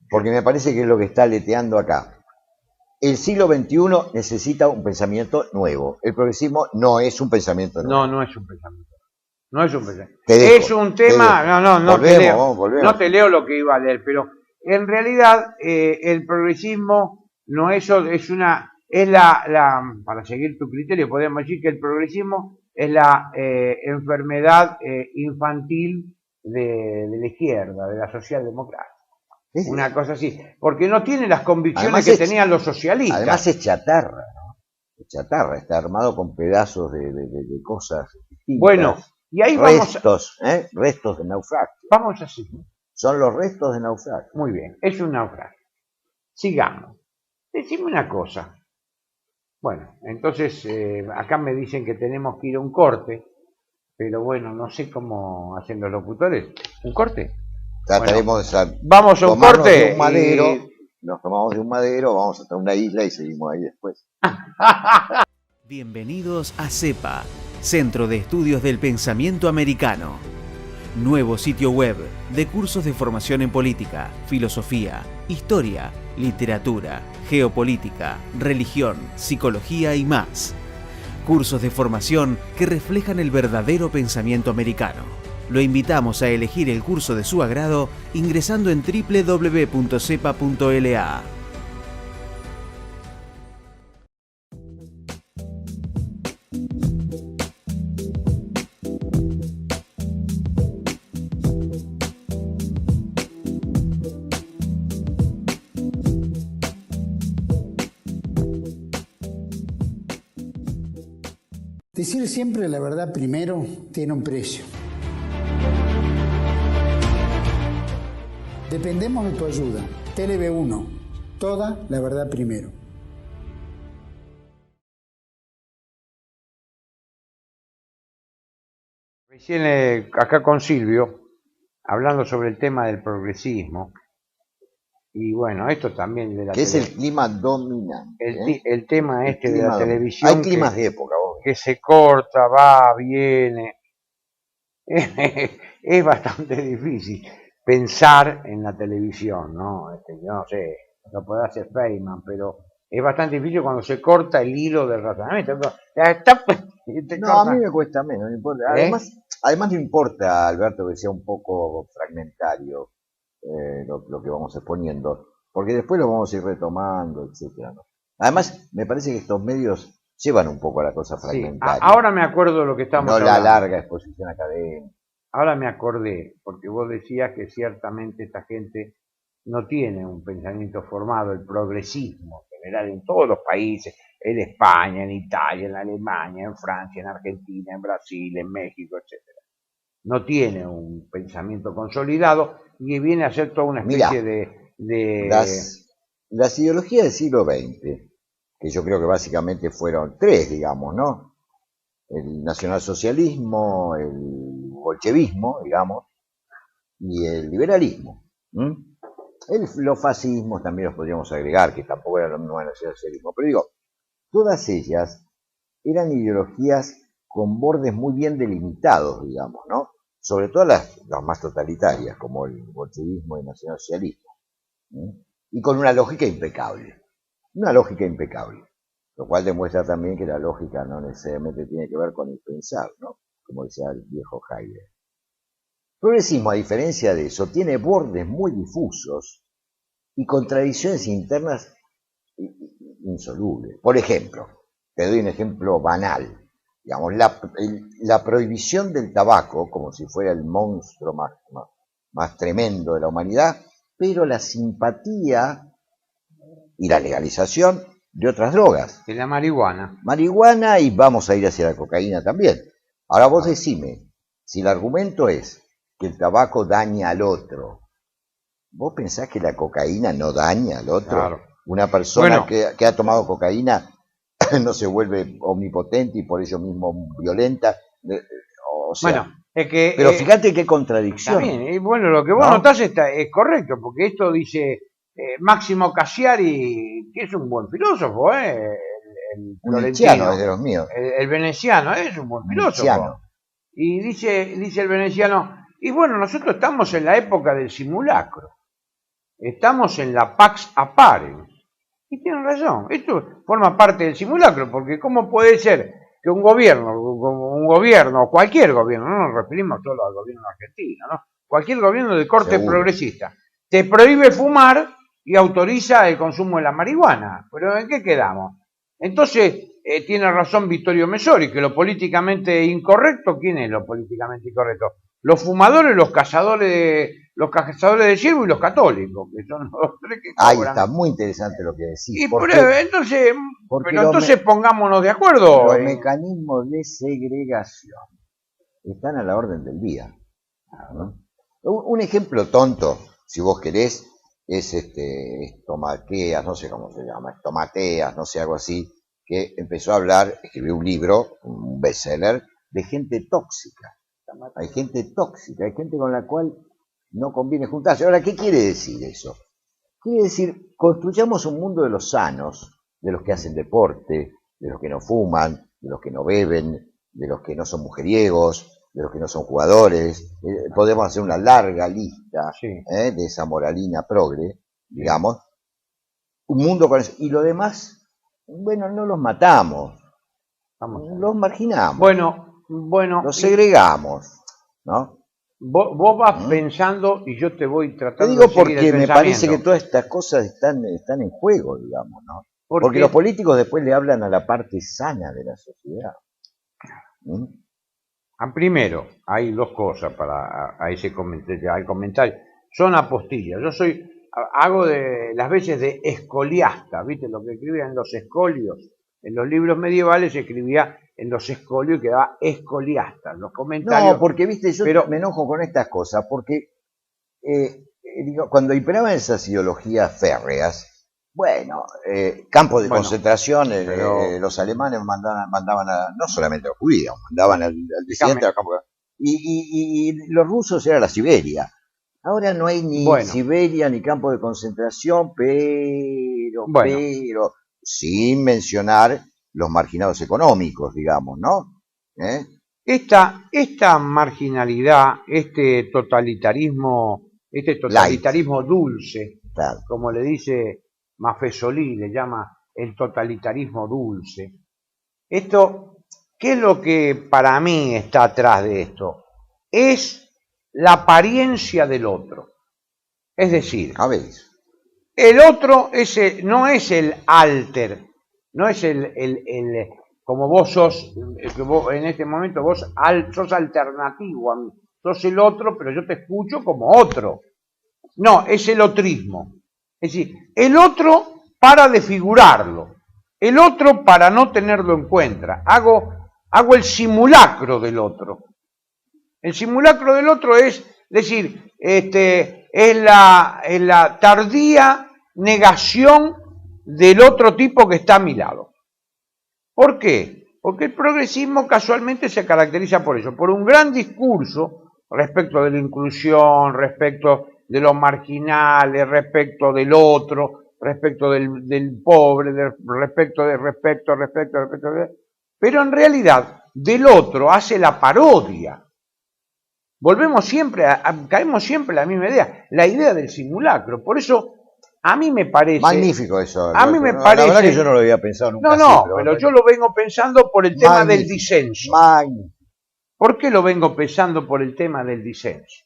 porque me parece que es lo que está aleteando acá. El siglo XXI necesita un pensamiento nuevo. El progresismo no es un pensamiento nuevo. No es un pensamiento. No es un pensamiento. Es un tema... No te leo lo que iba a leer, pero en realidad el progresismo no es una... para seguir tu criterio, podemos decir que el progresismo es la enfermedad infantil de la izquierda, de la socialdemocracia. Una cosa así. Porque no tiene las convicciones que tenían los socialistas. Además es chatarra, ¿no? Es chatarra, está armado con pedazos de cosas distintas. Bueno, y ahí restos, restos de naufragio. Vamos así. Son los restos de naufragio. Muy bien, es un naufragio. Sigamos. Decime una cosa. Bueno, entonces acá me dicen que tenemos que ir a un corte, pero bueno, no sé cómo hacen los locutores. ¿Un corte? Trataremos de vamos a un corte. Un madero, nos tomamos de un madero, vamos hasta una isla y seguimos ahí después. Bienvenidos a CEPA, Centro de Estudios del Pensamiento Americano. Nuevo sitio web de cursos de formación en política, filosofía, historia, literatura, geopolítica, religión, psicología y más. Cursos de formación que reflejan el verdadero pensamiento americano. Lo invitamos a elegir el curso de su agrado ingresando en www.cepa.la. Decir siempre la verdad primero tiene un precio. Dependemos de tu ayuda. TLB1. Toda la verdad primero. Recién acá con Silvio, hablando sobre el tema del progresismo, y bueno, esto también de la que es el clima dominante. El tema de la televisión. Hay climas de época, que se corta, va, viene. Es bastante difícil pensar en la televisión, ¿no? Yo no sé, lo puede hacer Feynman, pero es bastante difícil cuando se corta el hilo del razonamiento. No, a mí me cuesta menos, no importa. Además no importa, Alberto, que sea un poco fragmentario lo que vamos exponiendo, porque después lo vamos a ir retomando, etcétera, ¿no? Además, me parece que estos medios llevan un poco a la cosa fragmentaria. Sí, ahora me acuerdo de lo que estamos hablando. No la larga exposición académica. Ahora me acordé, porque vos decías que ciertamente esta gente no tiene un pensamiento formado, el progresismo en general en todos los países, en España, en Italia, en Alemania, en Francia, en Argentina, en Brasil, en México, etcétera. No tiene un pensamiento consolidado y viene a ser toda una especie de... Las ideologías del siglo XX, que yo creo que básicamente fueron tres, digamos, ¿no? El nacionalsocialismo, el bolchevismo, digamos, y el liberalismo. Los fascismos también los podríamos agregar, que tampoco era lo mismo el nacionalsocialismo, pero digo, todas ellas eran ideologías con bordes muy bien delimitados, digamos, ¿no? Sobre todo las más totalitarias, como el bolchevismo y el nacionalsocialismo. Y con una lógica impecable. Una lógica impecable. Lo cual demuestra también que la lógica no necesariamente tiene que ver con el pensar, ¿no? Como decía el viejo Heidegger. El progresismo, a diferencia de eso, tiene bordes muy difusos y contradicciones internas insolubles. Por ejemplo, te doy un ejemplo banal. Digamos, la prohibición del tabaco, como si fuera el monstruo más tremendo de la humanidad, pero la simpatía y la legalización de otras drogas. De la marihuana. Marihuana, y vamos a ir hacia la cocaína también. Ahora vos decime, si el argumento es que el tabaco daña al otro, ¿vos pensás que la cocaína no daña al otro? Claro. Una persona Bueno, que ha tomado cocaína no se vuelve omnipotente y por ello mismo violenta. O sea, bueno, es que... pero fíjate qué contradicción. Está bien, y bueno, lo que vos ¿no? notás es correcto, porque esto dice Máximo Cassiari, que es un buen filósofo, el Un florentino, nietzscheano es de los míos. el veneciano, es un buen filósofo. Nietzscheano. Y dice el veneciano, y bueno, nosotros estamos en la época del simulacro, estamos en la Pax Apparens. Y tienen razón, esto forma parte del simulacro, porque ¿cómo puede ser que un gobierno, cualquier gobierno, no nos referimos solo al gobierno argentino, ¿no? Cualquier gobierno de corte Seguro. progresista, te prohíbe fumar y autoriza el consumo de la marihuana? ¿Pero en qué quedamos? Entonces, tiene razón Vittorio Messori, que lo políticamente incorrecto, ¿quién es lo políticamente incorrecto? Los fumadores, los cazadores de ciervo y los católicos, que son los tres que Ahí cobran. está, muy interesante lo que decís. Y porque entonces pongámonos de acuerdo. los mecanismos de segregación están a la orden del día, ¿no? Un ejemplo tonto, si vos querés, es Estomaqueas, no sé cómo se llama, Estomateas, no sé, algo así, que empezó a hablar, escribió un libro, un bestseller, de gente tóxica. Hay gente tóxica, hay gente con la cual no conviene juntarse. Ahora, ¿qué quiere decir eso? Quiere decir, construyamos un mundo de los sanos, de los que hacen deporte, de los que no fuman, de los que no beben, de los que no son mujeriegos, de los que no son jugadores. Podemos hacer una larga lista Sí. de esa moralina progre, digamos. Un mundo con eso. Y lo demás, bueno, no los matamos, los marginamos, Bueno, los segregamos, ¿no? vos vas pensando y yo te voy Te tratando digo de seguir porque el me parece que pensamiento. todas estas cosas están en juego, digamos, ¿no? Porque Porque los políticos después le hablan a la parte sana de la sociedad. ¿Mm? Primero, hay dos cosas para a ese comentario, al comentario. Son apostillas. Yo hago de las veces de escoliasta, ¿viste? Lo que escribía en los escolios. En los libros medievales se escribía en los escolios y quedaba escoliasta. Los comentarios. No, porque, viste, yo me enojo con estas cosas, porque digo, cuando imperaban esas ideologías férreas, bueno, campos de concentración, los alemanes mandaban no solamente a los judíos, mandaban al disidente al campo. Y los rusos era la Siberia. Ahora no hay ni Siberia ni campo de concentración, pero sin mencionar los marginados económicos, digamos, ¿no? Esta marginalidad, este totalitarismo dulce, claro, como le dice Maffesoli, le llama el totalitarismo dulce. Esto, ¿qué es lo que para mí está atrás de esto? Es la apariencia del otro. Es decir, el otro no es el alter, no es el como vos sos, en este momento vos sos alternativo a mí, sos el otro, pero yo te escucho como otro. No, es el otrismo. Es decir, el otro para de figurarlo, el otro para no tenerlo en cuenta. Hago el simulacro del otro. El simulacro del otro es decir, es la tardía negación del otro tipo que está a mi lado. ¿Por qué? Porque el progresismo casualmente se caracteriza por eso, por un gran discurso respecto de la inclusión, respecto de los marginales, respecto del otro, respecto del pobre, respecto, pero en realidad del otro hace la parodia. Volvemos siempre, caemos siempre en la misma idea, la idea del simulacro. Por eso A mí me parece... Magnífico eso. A mí me La parece... verdad que yo no lo había pensado nunca. No, así, no, pero pero yo lo vengo pensando por el tema del disenso. Magnífico. ¿Por qué lo vengo pensando por el tema del disenso?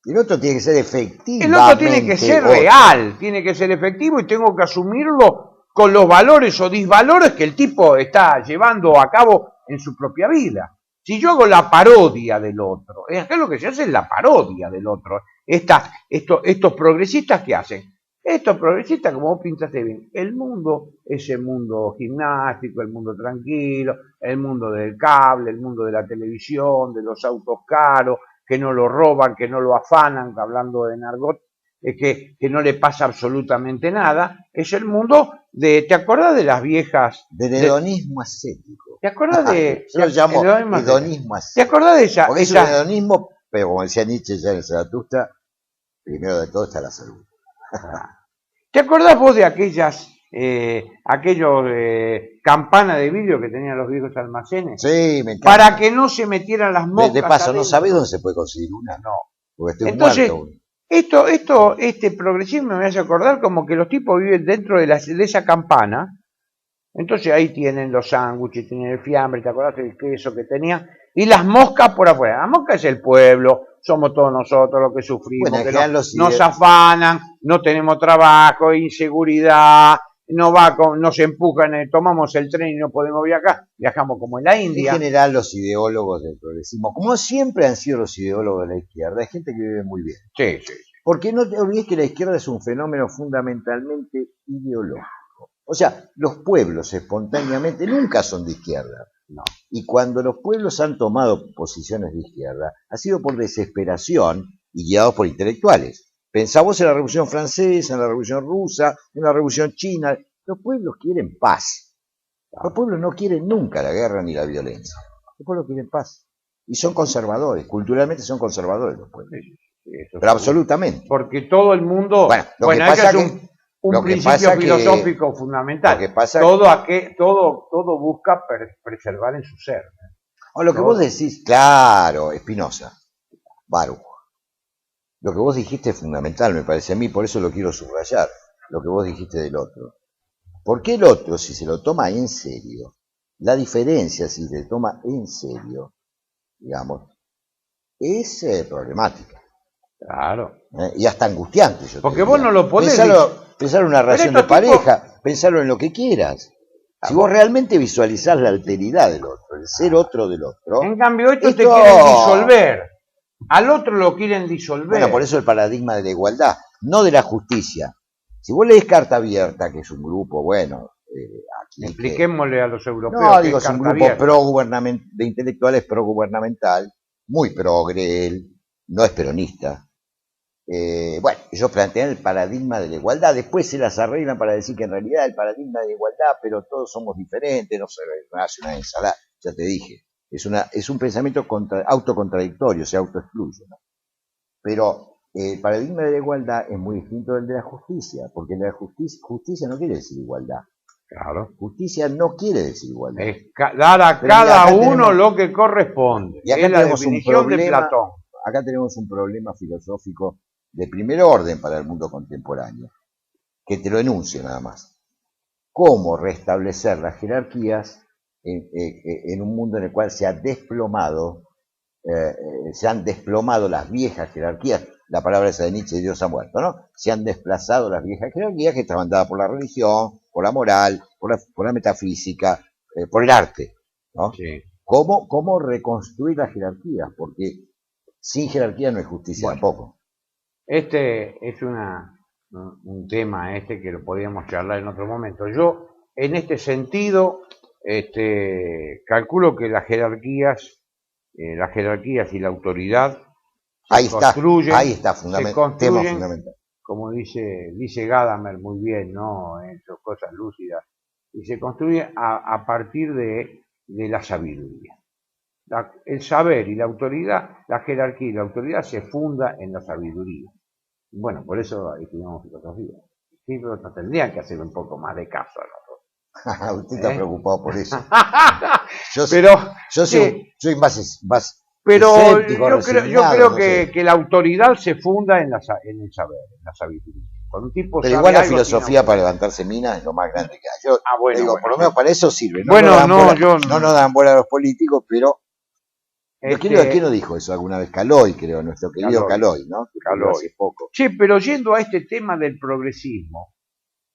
El otro tiene que ser efectivo. El otro tiene que ser real, tiene que ser efectivo y tengo que asumirlo con los valores o disvalores que el tipo está llevando a cabo en su propia vida. Si yo hago la parodia del otro, acá lo que se hace es la parodia del otro. Estos progresistas, ¿qué hacen? Estos progresistas, como vos pintaste bien, el mundo es el mundo gimnástico, el mundo tranquilo, el mundo del cable, el mundo de la televisión, de los autos caros, que no lo roban, que no lo afanan, hablando de Nargot, que no le pasa absolutamente nada. Es el mundo de, ¿te acordás de las viejas? Del hedonismo ascético. ¿Te acordás de...? Yo lo llamo hedonismo ascético. ¿Te acordás de esa? Porque es un hedonismo, pero como decía Nietzsche ya en Zaratustra, primero de todo está la salud. ¿Te acordás vos de aquellos campanas de vidrio que tenían los viejos almacenes? Sí, me encanta. Para que no se metieran las moscas. De paso, adentro. ¿no sabés dónde se puede conseguir una? No. Porque estoy Entonces, muerto. este progresismo me hace acordar como que los tipos viven dentro de esa campana. Entonces ahí tienen los sándwiches, tienen el fiambre, ¿te acordás del queso que tenían? Y las moscas por afuera. La mosca es el pueblo, somos todos nosotros los que sufrimos, Bueno, que nos afanan, no tenemos trabajo, inseguridad, nos empujan, tomamos el tren y no podemos viajar, viajamos como en la India. En general los ideólogos del progresismo, como siempre han sido los ideólogos de la izquierda, hay gente que vive muy bien. Sí, sí. Porque no te olvides que la izquierda es un fenómeno fundamentalmente ideológico. O sea, los pueblos espontáneamente nunca son de izquierda. No. Y cuando los pueblos han tomado posiciones de izquierda, ha sido por desesperación y guiados por intelectuales. Pensamos en la Revolución Francesa, en la Revolución Rusa, en la Revolución China. Los pueblos quieren paz. Los pueblos no quieren nunca la guerra ni la violencia. Los pueblos quieren paz. Y son conservadores, culturalmente son conservadores los pueblos. Pero absolutamente. Porque todo el mundo... Bueno, hay que hacer un principio filosófico fundamental. Todo busca preservar en su ser. O lo que vos decís, claro, Spinoza, Baruch. Lo que vos dijiste es fundamental, me parece a mí, por eso lo quiero subrayar, lo que vos dijiste del otro. Porque el otro, si se lo toma en serio, la diferencia, si se toma en serio, digamos, es problemática. Claro. Y hasta angustiante. Porque vos no lo podés... Pensar en una relación de pareja, pensarlo en lo que quieras. Si vos realmente visualizás la alteridad del otro, el ser otro del otro... En cambio, esto te quieren disolver. Al otro lo quieren disolver. Bueno, por eso el paradigma de la igualdad, no de la justicia. Si vos lees Carta Abierta, que es un grupo, bueno... Expliquémosle a los europeos. No, digo, es un grupo de intelectuales progubernamental, muy progre, él, no es peronista. Bueno, ellos plantean el paradigma de la igualdad, después se las arreglan para decir que en realidad el paradigma de la igualdad, pero todos somos diferentes, no se hace una ensalada, ya te dije, es un pensamiento autocontradictorio, se autoexcluye, ¿no? Pero el paradigma de la igualdad es muy distinto del de la justicia, porque la justicia no quiere decir igualdad. Claro. Justicia no quiere decir igualdad. Es dar a cada uno lo que corresponde. Y acá es la definición de Platón. Acá tenemos un problema filosófico de primer orden para el mundo contemporáneo, que te lo enuncio nada más. ¿Cómo restablecer las jerarquías en un mundo en el cual se han desplomado las viejas jerarquías? La palabra esa de Nietzsche, Dios ha muerto, ¿no? Se han desplazado las viejas jerarquías que estaban dadas por la religión, por la moral, por la metafísica, por el arte, ¿no? Sí. ¿Cómo reconstruir las jerarquías? Porque sin jerarquía no hay justicia tampoco. Este es un tema que lo podríamos charlar en otro momento. Yo, en este sentido, calculo que las jerarquías y la autoridad ahí está, tema fundamental. Como dice Gadamer muy bien, ¿no? En sus cosas lúcidas, y se construye a partir de la sabiduría. El saber y la autoridad, la jerarquía y la autoridad se funda en la sabiduría. Bueno, por eso estudiamos filosofía. Sí, pero nos tendrían que hacer un poco más de caso a nosotros. Usted está preocupado por eso. Yo soy más pero escéptico, yo creo que la autoridad se funda en el saber, en la sabiduría. Cuando un tipo Pero sabe igual la algo, filosofía tiene- para levantarse minas es lo más grande que hay. Yo bueno, digo, bueno, por lo menos para eso sirve. Bueno, nos dan no, bola- yo- no nos dan bola a los políticos, pero este, ¿quién lo dijo eso alguna vez? Caloi, creo, nuestro querido Caloi. Caloi, ¿no? Que Caloi. murió hace poco. Sí, pero yendo a este tema del progresismo,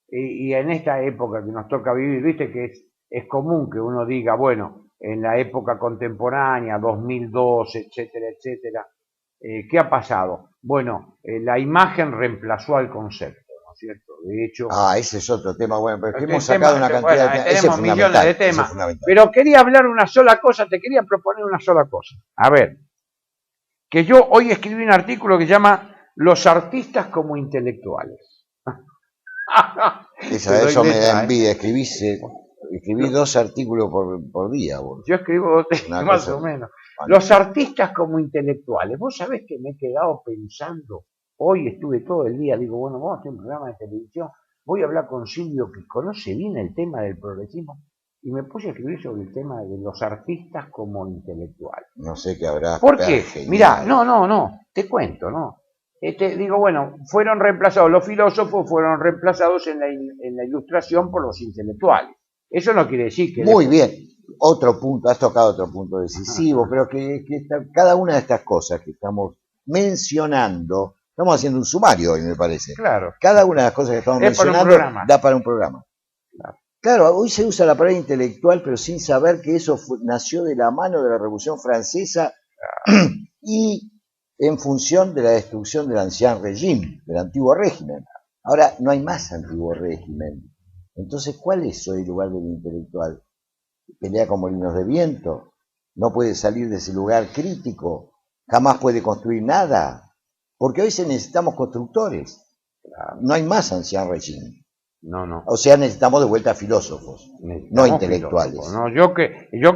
y en esta época que nos toca vivir, viste que es común que uno diga, bueno, en la época contemporánea, 2012, etcétera, etcétera, ¿qué ha pasado? Bueno, la imagen reemplazó al concepto, ¿no es cierto? De hecho, Ese es otro tema, bueno, pero es que este hemos sacado tema- una cantidad bueno, de temas. Ese es tenemos millones fundamental. de ese es temas, fundamental. pero quería hablar una sola cosa, te quería proponer una sola cosa. A ver, que yo hoy escribí un artículo que se llama Los artistas como intelectuales. Te doy Eso me letra, da envidia. Escribí 2 artículos por día, vos. Yo escribo Una más cosa- o menos. Los artistas como intelectuales. Vos sabés que me he quedado pensando. Hoy estuve todo el día, digo, bueno, vamos a hacer un programa de televisión. Voy a hablar con Silvio, que conoce bien el tema del progresismo. Y me puse a escribir sobre el tema de los artistas como intelectuales. No sé qué habrá. ¿Por qué? genial. Mirá, no, te cuento, ¿no? Digo, bueno, fueron reemplazados, los filósofos fueron reemplazados en la ilustración por los intelectuales. Eso no quiere decir que... Muy bien. Otro punto, has tocado otro punto decisivo, pero que cada una de estas cosas que estamos mencionando, estamos haciendo un sumario hoy, me parece. Claro. Cada una de las cosas que estamos Es para un mencionando programa. da para un programa. Claro, hoy se usa la palabra intelectual, pero sin saber que eso nació de la mano de la Revolución Francesa y en función de la destrucción del ancien régime, del antiguo régimen. Ahora no hay más antiguo régimen. Entonces, ¿cuál es hoy el lugar del intelectual? Pelea con molinos de viento, no puede salir de ese lugar crítico, jamás puede construir nada, porque hoy necesitamos constructores. No hay más ancien régime. No. O sea, necesitamos de vuelta filósofos, no intelectuales. Filósofos, ¿no? Yo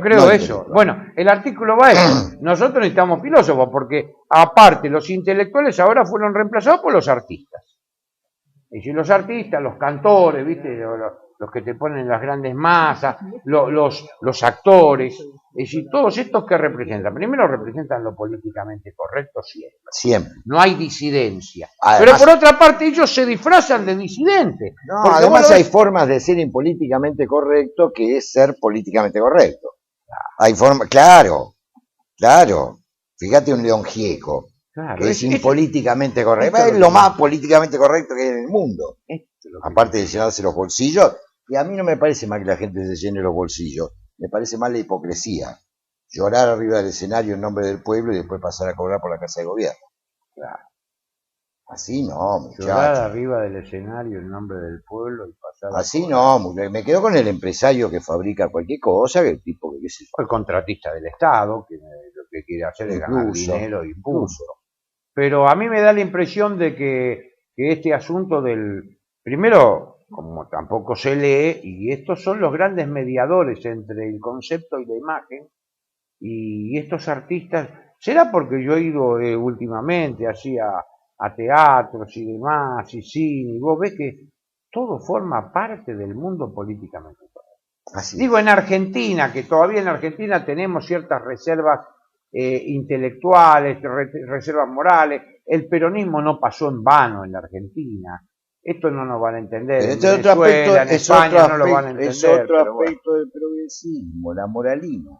creo No eso. Bueno, el artículo va a eso. Nosotros necesitamos filósofos porque, aparte, los intelectuales ahora fueron reemplazados por los artistas. Y si los artistas, los cantores, ¿viste? Los que te ponen las grandes masas, los actores, es decir, todos estos que representan. Primero representan lo políticamente correcto siempre. Siempre. No hay disidencia. Además, pero por otra parte, ellos se disfrazan de disidentes. No, Porque además vos lo hay ves- formas de ser impolíticamente correcto que es ser políticamente correcto. Hay formas, claro. Fíjate un León Gieco, Claro, que es eso- impolíticamente correcto. esto es Es lo lo que- más políticamente correcto que hay en el mundo. esto es lo que- Aparte de llenarse los bolsillos, y a mí no me parece mal que la gente se llene los bolsillos, me parece mal la hipocresía. Llorar arriba del escenario en nombre del pueblo y después pasar a cobrar por la casa de gobierno. Claro. Así no, Llorar muchachos. arriba del escenario en nombre del pueblo y pasar a Así cobrar. no, me quedo con el empresario que fabrica cualquier cosa, que el tipo que qué sé yo. O el contratista del Estado, que lo que quiere hacer es ganar Incluso, dinero y punto. Pero a mí me da la impresión de que este asunto primero, como tampoco se lee, y estos son los grandes mediadores entre el concepto y la imagen, y estos artistas, será porque yo he ido últimamente así a teatros y demás, y cine, y vos ves que todo forma parte del mundo políticamente correcto. Así. Digo, en Argentina, que todavía en Argentina tenemos ciertas reservas intelectuales, reservas morales, el peronismo no pasó en vano en la Argentina. Esto no nos van a entender. Pero En este otro Venezuela, aspecto, en es España otro no lo van a aspecto, entender. es otro pero bueno. aspecto del progresismo, la moralina.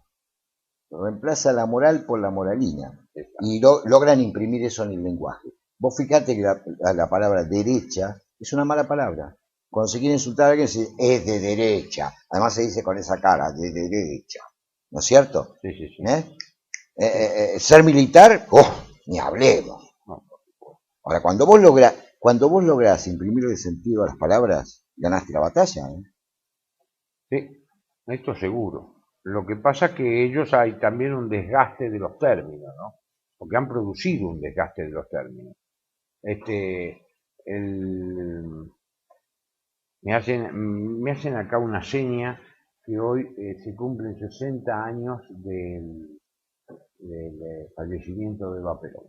Reemplaza la moral por la moralina. Y logran imprimir eso en el lenguaje. Vos fíjate que la palabra derecha es una mala palabra. Cuando se quiere insultar a alguien se dice, es de derecha. Además se dice con esa cara, de derecha. ¿No es cierto? Sí, sí, sí. Ser militar, ni hablemos. No, Ahora, cuando vos lográs imprimirle sentido a las palabras, ganaste la batalla. sí, esto seguro. Lo que pasa es que ellos hay también un desgaste de los términos, ¿no? Porque han producido un desgaste de los términos. Me hacen acá una seña que hoy se cumplen 60 años del fallecimiento de Eva Perón.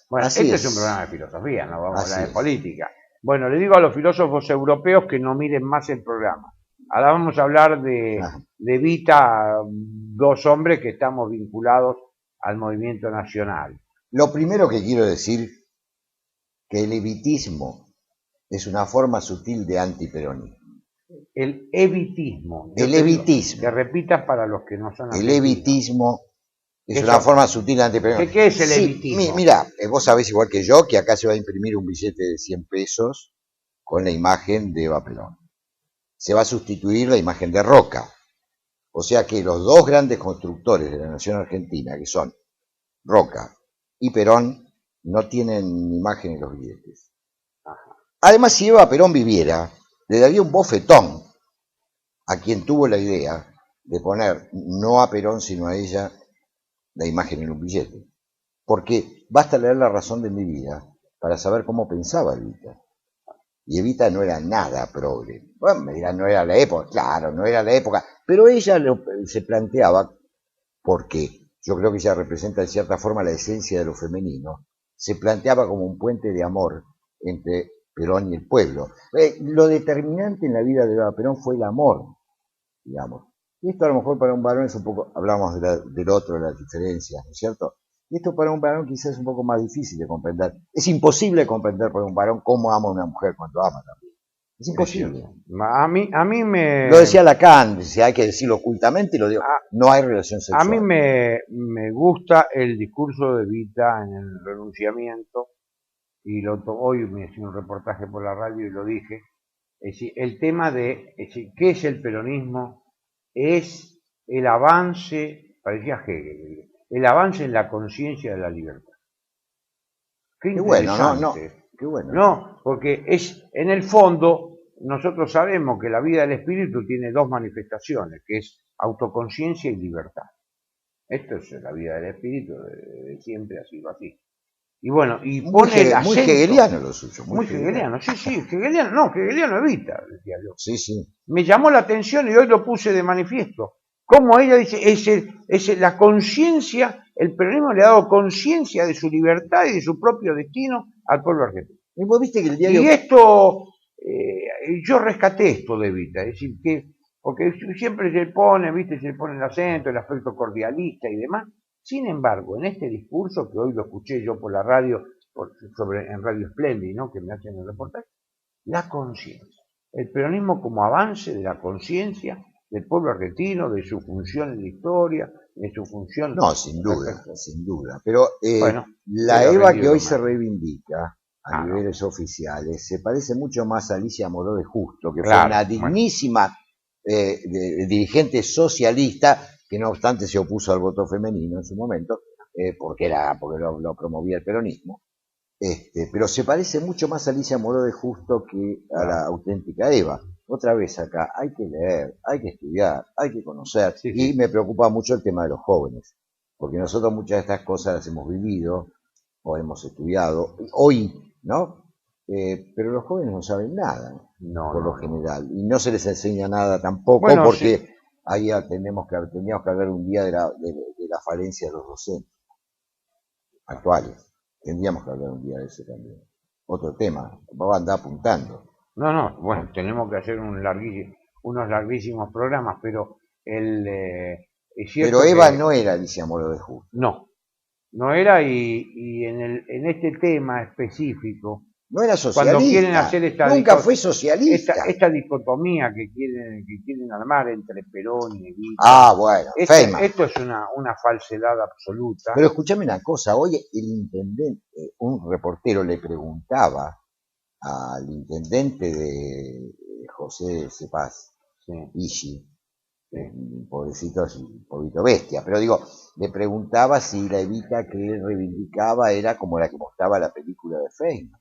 Bueno, Así este es. es un programa de filosofía, no vamos a Así hablar de es. política. Bueno, le digo a los filósofos europeos que no miren más el programa. Ahora vamos a hablar de Evita, 2 hombres que estamos vinculados al movimiento nacional. Lo primero que quiero decir, que el evitismo es una forma sutil de antiperonismo. El evitismo. El evitismo. Que repitas para los que no son El argentinos. evitismo es Eso, una forma sutil de antiperonismo. ¿Qué es el Sí, evitismo? Mira, vos sabés igual que yo que acá se va a imprimir un billete de 100 pesos con la imagen de Eva Perón. Se va a sustituir la imagen de Roca. O sea que los dos grandes constructores de la nación argentina, que son Roca y Perón, no tienen imagen en los billetes. Además, si Eva Perón viviera, le daría un bofetón a quien tuvo la idea de poner no a Perón, sino a ella, la imagen en un billete. Porque basta leer La razón de mi vida para saber cómo pensaba Evita. Y Evita no era nada progre. Bueno, me dirán, no era la época. Claro, no era la época. Pero ella se planteaba, porque yo creo que ella representa de cierta forma la esencia de lo femenino, se planteaba como un puente de amor entre Perón y el pueblo. Lo determinante en la vida de Eva Perón fue el amor, digamos. Y esto a lo mejor para un varón es un poco, hablamos del otro, de las diferencias, ¿no es cierto? Y esto para un varón quizás es un poco más difícil de comprender. Es imposible comprender para un varón cómo ama a una mujer cuando ama también. Es imposible. A mí me... Lo decía Lacan, decía, hay que decirlo ocultamente y lo digo, no hay relación sexual. A mí me gusta el discurso de Evita en el renunciamiento, y hoy me hice un reportaje por la radio y lo dije. Es decir, el tema de, ¿qué es el peronismo? Es el avance, parecía Hegel, el avance en la conciencia de la libertad. Qué bueno, qué bueno. No, porque es, en el fondo, nosotros sabemos que la vida del espíritu tiene dos manifestaciones, que es autoconciencia y libertad. Esto es la vida del espíritu, de siempre ha sido así. Y bueno, y pone el acento, muy hegeliano lo suyo. Muy hegeliano, sí, hegeliano, no, hegeliano Evita, decía yo. Sí. Me llamó la atención y hoy lo puse de manifiesto. Como ella dice, es la conciencia, el peronismo le ha dado conciencia de su libertad y de su propio destino al pueblo argentino. Y vos viste que el diario... Y esto, yo rescaté esto de Evita, es decir, que, porque siempre se pone, viste, se le pone el acento, el aspecto cordialista y demás. Sin embargo, en este discurso, que hoy lo escuché yo por la radio, en Radio Splendid, ¿no?, que me hacen el reportaje, la conciencia. El peronismo como avance de la conciencia del pueblo argentino, de su función en la historia, de su función... No, sin duda. Pero bueno, la Eva que hoy se reivindica a niveles oficiales se parece mucho más a Alicia Moró de Justo, que fue una dignísima dirigente socialista, que no obstante se opuso al voto femenino en su momento, porque lo promovía el peronismo, pero se parece mucho más a Alicia Moró de Justo que a la auténtica Eva. Otra vez acá, hay que leer, hay que estudiar, hay que conocer, y me preocupa mucho el tema de los jóvenes, porque nosotros muchas de estas cosas las hemos vivido o hemos estudiado hoy, ¿no? Pero los jóvenes no saben nada, por lo general, y no se les enseña nada tampoco, porque ahí teníamos que hablar un día de la falencia de los docentes actuales. Tendríamos que hablar un día de eso también. Otro tema, vamos a andar apuntando. No, bueno, tenemos que hacer unos larguísimos programas, pero es cierto. Pero Eva no era Alicia Moró de Justo. No era, y en este tema específico, no era socialista, cuando quieren hacer nunca fue socialista. Esta dicotomía que quieren armar entre Perón y Evita. Bueno, esto es una falsedad absoluta. Pero escúchame una cosa, hoy el intendente, un reportero le preguntaba al intendente de José Cepaz, Ishi, pobrecito, un poquito bestia, pero digo, le preguntaba si la Evita que él reivindicaba era como la que mostraba la película de Feynman.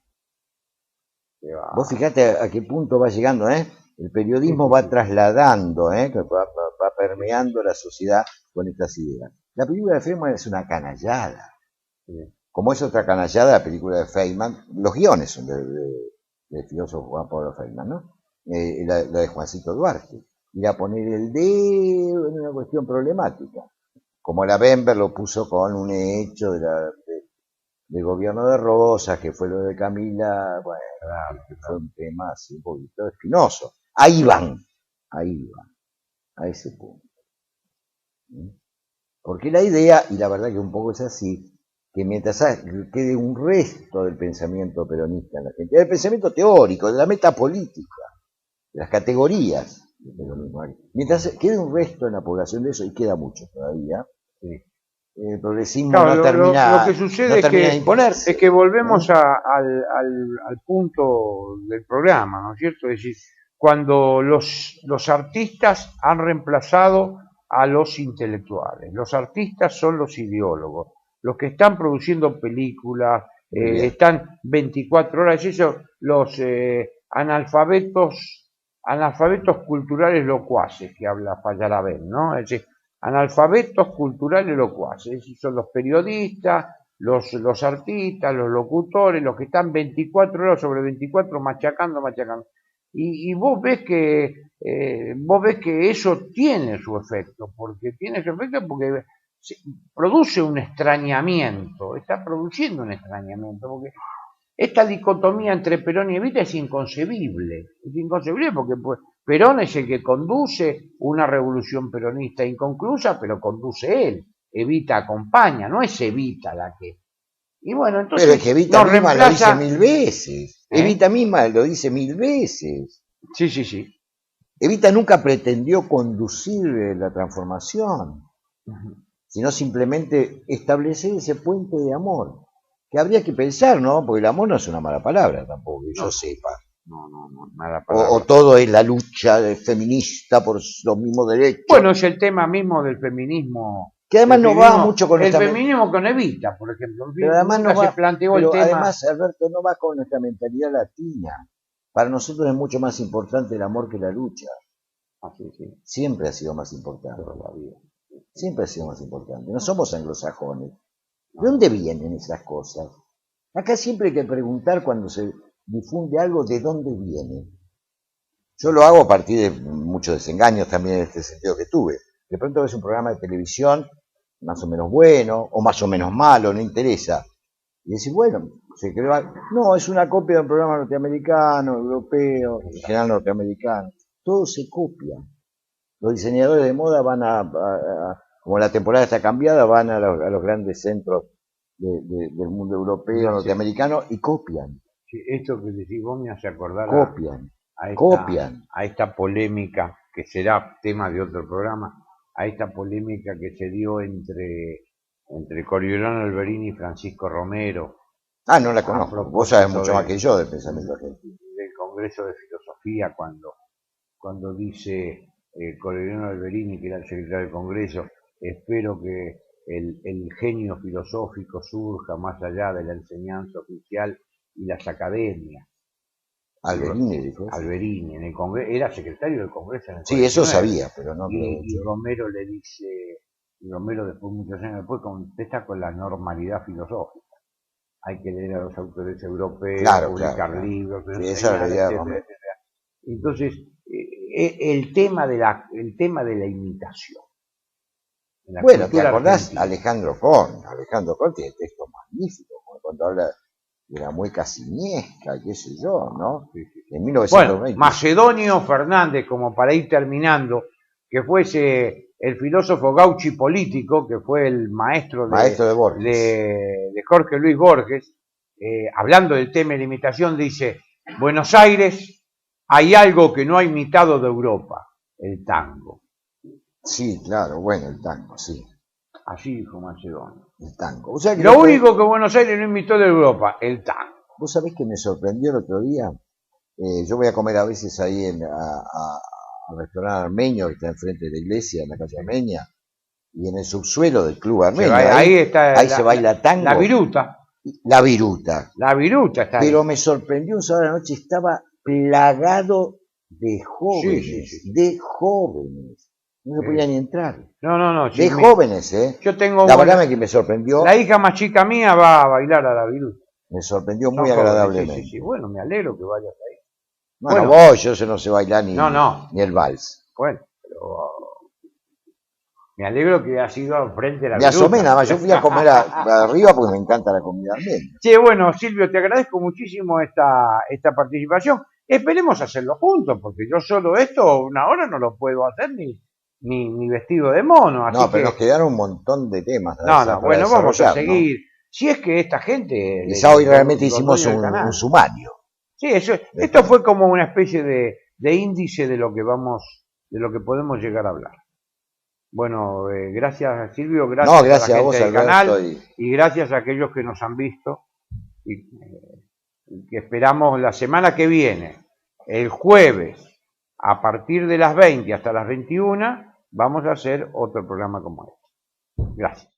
Vos fijate a qué punto va llegando, el periodismo va trasladando, va permeando la sociedad con estas ideas. La película de Feynman es una canallada, como es otra canallada la película de Feynman. Los guiones son del filósofo Juan Pablo Feynman, ¿no? La de Juancito Duarte. Ir a poner el dedo en una cuestión problemática, como la Bember lo puso con un hecho del gobierno de Rosas, que fue lo de Camila, que fue un tema así un poquito espinoso. Ahí van, a ese punto. Porque la idea, y la verdad que un poco es así, que mientras quede un resto del pensamiento peronista en la Argentina, del pensamiento teórico, de la metapolítica, de las categorías del peronismo, mientras quede un resto en la población de eso, y queda mucho todavía, Sí. el progresismo Claro, no termina, lo que sucede no termina de es imponerse. que volvemos al punto del programa, ¿no es cierto? Es decir, cuando los artistas han reemplazado a los intelectuales. Los artistas son los ideólogos, los que están produciendo películas, están 24 horas, eso, los analfabetos culturales locuaces, que habla Fallarabén, ¿no? Es decir, analfabetos culturales locuaces, es decir, son los periodistas, los artistas, los locutores, los que están 24 horas sobre 24 machacando. Y vos ves que eso tiene su efecto, porque produce un extrañamiento, está produciendo un extrañamiento, porque esta dicotomía entre Perón y Evita es inconcebible porque pues, Perón es el que conduce una revolución peronista inconclusa, pero conduce él. Evita acompaña, no es Evita la que... Y bueno, entonces pero es que Evita misma lo dice 1000 veces. ¿Eh? Evita misma lo dice 1000 veces. Sí. Evita nunca pretendió conducir la transformación, sino simplemente establecer ese puente de amor. Que habría que pensar, ¿no? Porque el amor no es una mala palabra tampoco, que yo sepa. No, mala palabra. O todo es la lucha feminista por los mismos derechos. Bueno, es el tema mismo del feminismo. Que además no va mucho con el feminismo con Evita, por ejemplo. Pero además no va, se planteó pero el tema. además, Alberto, no va con nuestra mentalidad latina. Para nosotros es mucho más importante el amor que la lucha. Sí. Siempre ha sido más importante. Siempre ha sido más importante. No somos anglosajones. ¿De dónde vienen esas cosas? Acá siempre hay que preguntar cuando se difunde algo de dónde viene. Yo lo hago a partir de muchos desengaños también en este sentido que tuve. De pronto ves un programa de televisión más o menos bueno o más o menos malo, no interesa. Y decís, bueno, se creó... No, es una copia de un programa norteamericano, europeo, en general norteamericano. Todo se copia. Los diseñadores de moda van como la temporada está cambiada, van a los grandes centros del mundo europeo, norteamericano, y copian. Sí, esto que decís vos me hace acordar a esta polémica, que será tema de otro programa, a esta polémica que se dio entre Coriolano Alberini y Francisco Romero. Ah, no la conozco. Vos sabés mucho más que yo del pensamiento argentino. Del Congreso de Filosofía, cuando dice Coriolano Alberini, que era el secretario del Congreso, espero que el genio filosófico surja más allá de la enseñanza oficial y las academias. Alberini dijo eso. Alberini, en el Congreso, era secretario del Congreso en el 49. Sí, eso sabía, pero no. Y Romero le dice, Romero después, muchos años después, contesta con la normalidad filosófica. Hay que leer a los autores europeos, publicar libros, sí, etcétera. Entonces, el tema de la imitación. Bueno, ¿te acordás? Argentina. Alejandro Korn tiene textos magníficos, cuando habla de la mueca simiesca, qué sé yo, ¿no? Sí. En 1920. Bueno, Macedonio Fernández, como para ir terminando, que fuese el filósofo gauchi político, que fue el maestro de Jorge Luis Borges, hablando del tema de la imitación, dice: Buenos Aires, hay algo que no ha imitado de Europa, el tango. Sí, claro, bueno, el tango, sí. Así dijo Macedonio. El tango. O sea que lo único que Buenos Aires no imitó de Europa, el tango. ¿Vos sabés que me sorprendió el otro día? Yo voy a comer a veces ahí al restaurante armenio que está enfrente de la iglesia, en la calle Armenia, y en el subsuelo del club armenio. Ahí se baila tango. La viruta. La viruta. La viruta está ahí. Pero me sorprendió un sábado de la noche, estaba plagado de jóvenes, de jóvenes. No se podía ni entrar. No. De jóvenes, ¿eh? Yo tengo la verdad que me sorprendió. La hija más chica mía va a bailar a la viruta. Me sorprendió muy agradablemente. Sí. Bueno, me alegro que vayas ahí. Bueno, vos, yo no sé bailar ni el vals. Bueno, pero me alegro que has ido al frente de la viruta. Me asomé nada más, yo fui a comer arriba porque me encanta la comida armenia. Sí, bueno, Silvio, te agradezco muchísimo esta participación. Esperemos hacerlo juntos, porque yo solo esto, una hora no lo puedo hacer ni vestido de mono. Así pero nos quedaron un montón de temas. Bueno, vamos a seguir. Si es que esta gente... Quizá hoy realmente los hicimos dueños del canal. un sumario. Sí, esto fue como una especie de índice de lo que de lo que podemos llegar a hablar. Bueno, gracias Silvio, gracias, No, gracias a la a vos, gente del Alberto, canal y gracias a aquellos que nos han visto y que esperamos la semana que viene, el jueves, a partir de las 20 hasta las 21, vamos a hacer otro programa como este. Gracias.